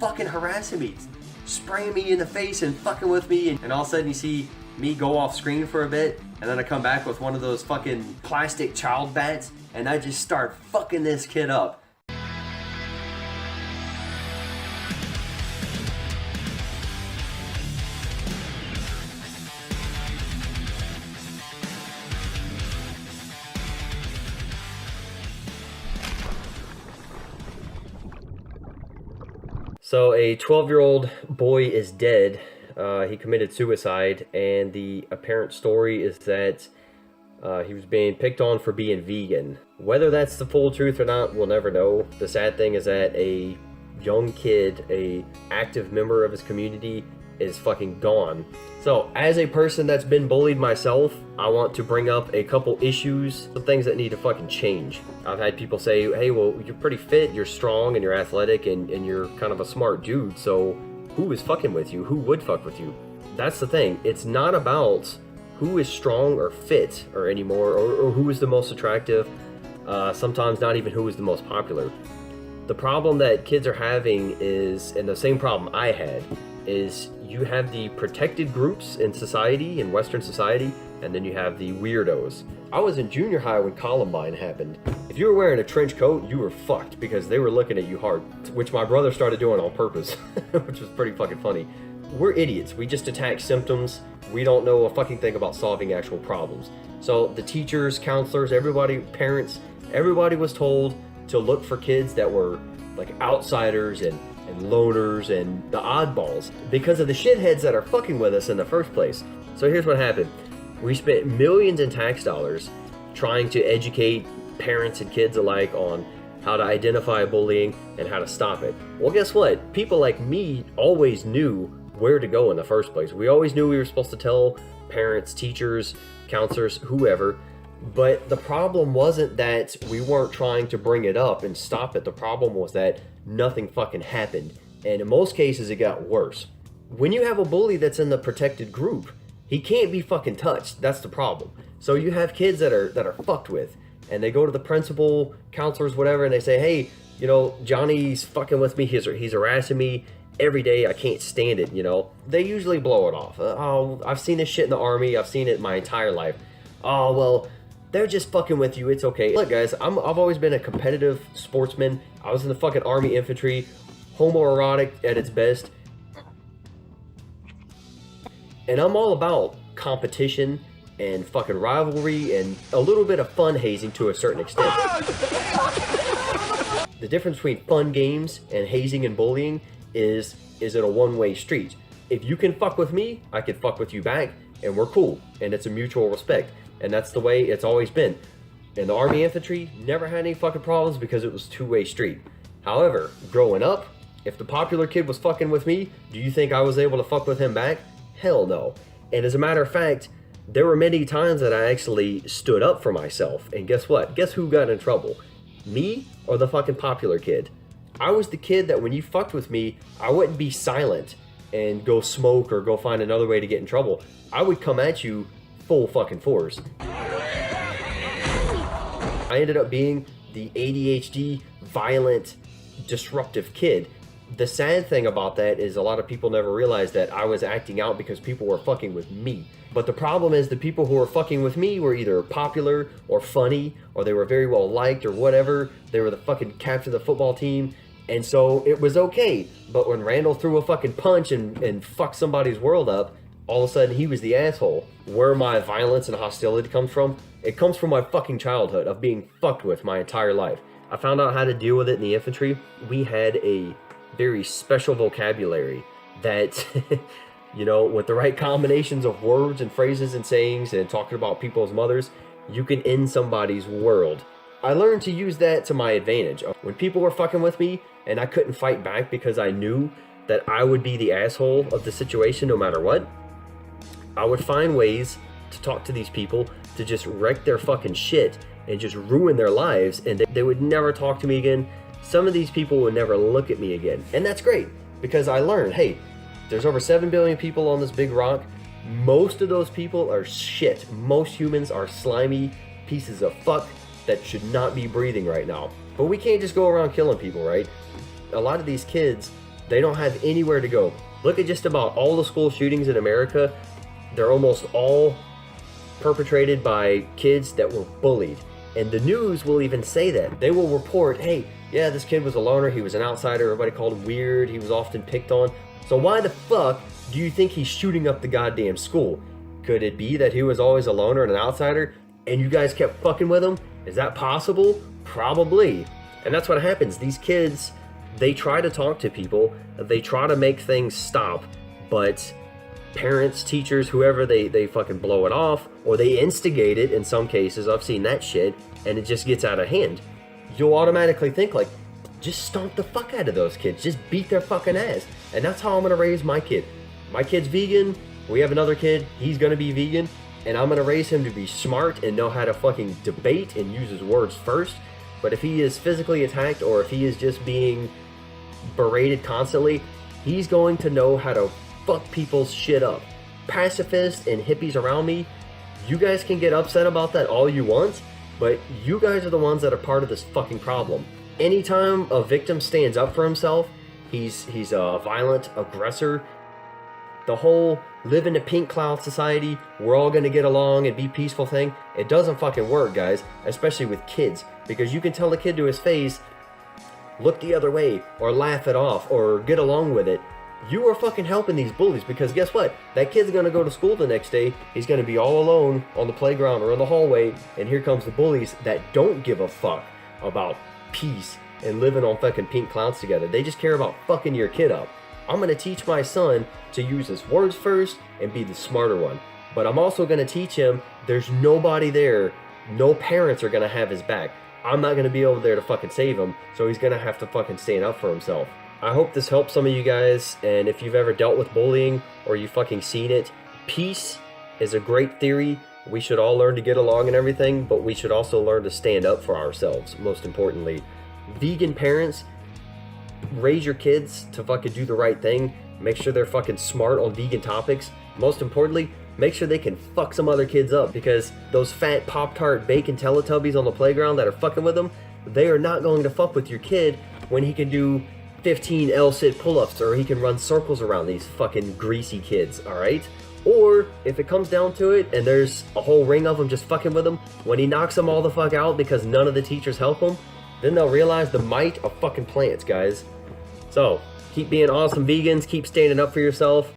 fucking harassing me, spraying me in the face and fucking with me, and all of a sudden you see me go off screen for a bit, and then I come back with one of those fucking plastic child bats, and I just start fucking this kid up. So a 12-year-old boy is dead. He committed suicide, and the apparent story is that he was being picked on for being vegan. Whether that's the full truth or not, we'll never know. The sad thing is that a young kid, a active member of his community, is fucking gone. So, as a person that's been bullied myself, I want to bring up a couple issues, some things that need to fucking change. I've had people say, hey, well, you're pretty fit, you're strong, and you're athletic, and you're kind of a smart dude, so who is fucking with you? Who would fuck with you? That's the thing. It's not about who is strong or fit or anymore, or who is the most attractive, sometimes not even who is the most popular. The problem that kids are having is, and the same problem I had, is you have the protected groups in society, in Western society, and then you have the weirdos. I was in junior high when Columbine happened. If you were wearing a trench coat, you were fucked because they were looking at you hard, which my brother started doing on purpose, which was pretty fucking funny. We're idiots. We just attack symptoms. We don't know a fucking thing about solving actual problems. So the teachers, counselors, everybody, parents, everybody was told to look for kids that were like outsiders and loners and the oddballs because of the shitheads that are fucking with us in the first place. So here's what happened. We spent millions in tax dollars trying to educate parents and kids alike on how to identify bullying and how to stop it. Well, guess what? People like me always knew where to go in the first place. We always knew we were supposed to tell parents, teachers, counselors, whoever. But the problem wasn't that we weren't trying to bring it up and stop it. The problem was that nothing fucking happened. And in most cases, it got worse. When you have a bully that's in the protected group, he can't be fucking touched. That's the problem. So you have kids that are fucked with, and they go to the principal, counselors, whatever, and they say, hey, you know, Johnny's fucking with me. He's harassing me every day. I can't stand it, you know. They usually blow it off. Oh, I've seen this shit in the army. I've seen it my entire life. Oh, well, they're just fucking with you. It's okay. Look, guys, I've always been a competitive sportsman. I was in the fucking Army infantry, homoerotic at its best. And I'm all about competition and fucking rivalry and a little bit of fun hazing to a certain extent. The difference between fun games and hazing and bullying is it a one-way street? If you can fuck with me, I can fuck with you back, and we're cool. And it's a mutual respect. And that's the way it's always been. In the Army infantry, never had any fucking problems because it was two-way street. However, growing up, if the popular kid was fucking with me, do you think I was able to fuck with him back? Hell no. And as a matter of fact, there were many times that I actually stood up for myself. And guess what? Guess who got in trouble? Me or the fucking popular kid? I was the kid that when you fucked with me, I wouldn't be silent and go smoke or go find another way to get in trouble. I would come at you full fucking force. I ended up being the ADHD, violent, disruptive kid. The sad thing about that is a lot of people never realized that I was acting out because people were fucking with me. But the problem is the people who were fucking with me were either popular or funny, or they were very well liked or whatever. They were the fucking captain of the football team. And so it was okay. But when Randall threw a fucking punch and fucked somebody's world up, all of a sudden he was the asshole. Where my violence and hostility comes from, it comes from my fucking childhood of being fucked with my entire life. I found out how to deal with it in the infantry. We had a very special vocabulary that, you know, with the right combinations of words and phrases and sayings and talking about people's mothers, you can end somebody's world. I learned to use that to my advantage. When people were fucking with me and I couldn't fight back because I knew that I would be the asshole of the situation no matter what, I would find ways to talk to these people to just wreck their fucking shit and just ruin their lives, and they would never talk to me again. Some of these people would never look at me again. And that's great, because I learned, hey, there's over 7 billion people on this big rock. Most of those people are shit. Most humans are slimy pieces of fuck that should not be breathing right now. But we can't just go around killing people, right? A lot of these kids, They don't have anywhere to go. Look at just about all the school shootings in America. They're almost all perpetrated by kids that were bullied. And the news will even say that. They will report, hey, yeah, this kid was a loner, he was an outsider, everybody called him weird, he was often picked on. So why the fuck do you think he's shooting up the goddamn school? Could it be that he was always a loner and an outsider, and you guys kept fucking with him? Is that possible? Probably. And that's what happens. These kids, they try to talk to people, they try to make things stop, but parents, teachers, whoever, they fucking blow it off, or they instigate it in some cases. I've seen that shit, and it just gets out of hand. You'll automatically think like, just stomp the fuck out of those kids, just beat their fucking ass. And that's how I'm gonna raise my kid. My kid's vegan, we have another kid, he's gonna be vegan, and I'm gonna raise him to be smart and know how to fucking debate and use his words first. But if he is physically attacked, or if he is just being berated constantly, he's going to know how to fuck people's shit up. Pacifists and hippies around me, you guys can get upset about that all you want, but you guys are the ones that are part of this fucking problem. Anytime a victim stands up for himself, he's a violent aggressor. The whole live in a pink cloud society, we're all gonna get along and be peaceful thing, it doesn't fucking work, guys, especially with kids, because you can tell a kid to his face, look the other way, or laugh it off, or get along with it. You are fucking helping these bullies, because guess what? That kid's gonna go to school the next day, he's gonna be all alone on the playground or in the hallway, and here comes the bullies that don't give a fuck about peace and living on fucking pink clouds together. They just care about fucking your kid up. I'm gonna teach my son to use his words first and be the smarter one. But I'm also gonna teach him there's nobody there, no parents are gonna have his back. I'm not gonna be over there to fucking save him, so he's gonna have to fucking stand up for himself. I hope this helps some of you guys, and if you've ever dealt with bullying or you fucking seen it, peace is a great theory. We should all learn to get along and everything, but we should also learn to stand up for ourselves, most importantly. Vegan parents, raise your kids to fucking do the right thing. Make sure they're fucking smart on vegan topics. Most importantly, make sure they can fuck some other kids up, because those fat Pop-Tart bacon Teletubbies on the playground that are fucking with them, they are not going to fuck with your kid when he can do 15 L-sit pull-ups, or he can run circles around these fucking greasy kids, alright? Or, if it comes down to it, and there's a whole ring of them just fucking with him, when he knocks them all the fuck out because none of the teachers help him, then they'll realize the might of fucking plants, guys. So, keep being awesome vegans, keep standing up for yourself.